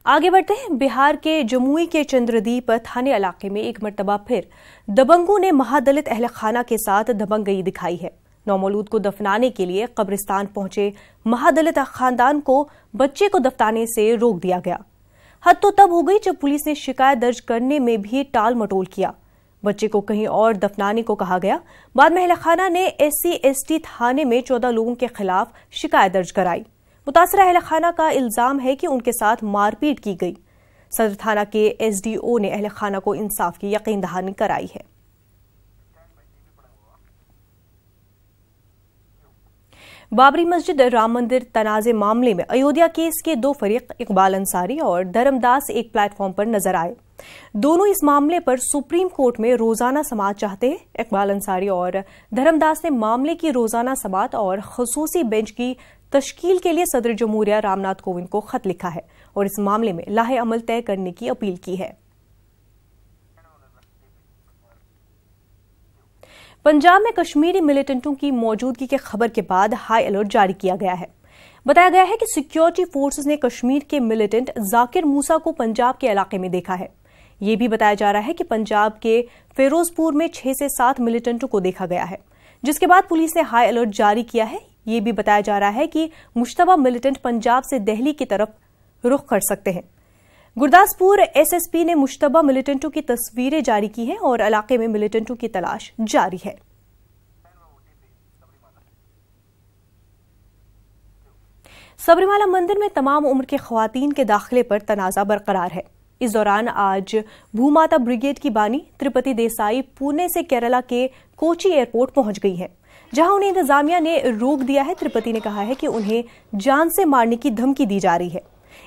आगे बढ़ते हैं। बिहार के जमुई के चंद्रदीप थाने इलाके में एक मर्तबा फिर दबंगों ने महादलित अहल खाना के साथ दबंगई दिखाई है। नौमौलूद को दफनाने के लिए कब्रिस्तान पहुंचे महादलित खानदान को बच्चे को दफनाने से रोक दिया गया। हद तो तब हो गई जब पुलिस ने शिकायत दर्ज करने में भी टाल मटोल किया। बच्चे को कहीं और दफनाने को कहा गया। बाद में अहल खाना ने SC/ST थाने में 14 लोगों के खिलाफ शिकायत दर्ज कराई। मुतासरा अहल खाना का इल्जाम है कि उनके साथ मारपीट की गई। सदर थाना के SDO ने अहल खाना को इंसाफ की यकीन दहानी कराई है। बाबरी मस्जिद राम मंदिर तनाज़े मामले में अयोध्या केस के दो फरीक इकबाल अंसारी और धर्मदास एक प्लेटफॉर्म पर नजर आए। दोनों इस मामले पर सुप्रीम कोर्ट में रोजाना समाअत चाहते हैं। इकबाल अंसारी और धर्मदास ने मामले की रोजाना समाअत और खसूसी बेंच की तश्कील के लिए सदर जमहूरिया रामनाथ कोविंद को खत लिखा है और इस मामले में लाहे अमल तय करने की अपील की है। पंजाब में कश्मीरी मिलिटेंटों की मौजूदगी के खबर के बाद हाई अलर्ट जारी किया गया है। बताया गया है कि सिक्योरिटी फोर्सेस ने कश्मीर के मिलिटेंट जाकिर मूसा को पंजाब के इलाके में देखा है। यह भी बताया जा रहा है कि पंजाब के फिरोजपुर में 6 से 7 मिलिटेंटों को देखा गया है, जिसके बाद पुलिस ने हाई अलर्ट जारी किया है। यह भी बताया जा रहा है कि मुश्तबा मिलिटेंट पंजाब से दिल्ली की तरफ रुख कर सकते हैं। गुरदासपुर SSP ने मुश्तबा मिलिटेंटों की तस्वीरें जारी की हैं और इलाके में मिलिटेंटों की तलाश जारी है। सबरीमाला मंदिर में तमाम उम्र के ख्वातीन के दाखिले पर तनाज़ा बरकरार है। इस दौरान आज भूमाता ब्रिगेड की बानी त्रिपति देसाई पुणे से केरला के कोची एयरपोर्ट पहुंच गई हैं, जहां उन्हें इंतजामिया ने रोक दिया है। त्रिपति ने कहा है कि उन्हें जान से मारने की धमकी दी जा रही है,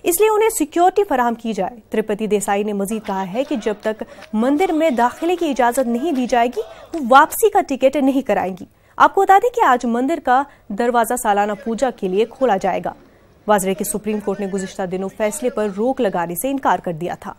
इसलिए उन्हें सिक्योरिटी फराहम की जाए। त्रिपति देसाई ने मजीद कहा है कि जब तक मंदिर में दाखिले की इजाजत नहीं दी जाएगी वो वापसी का टिकट नहीं कराएंगी। आपको बता दें कि आज मंदिर का दरवाजा सालाना पूजा के लिए खोला जाएगा। वाजरे कि सुप्रीम कोर्ट ने गुज़िश्ता दिनों फैसले पर रोक लगाने से इनकार कर दिया था।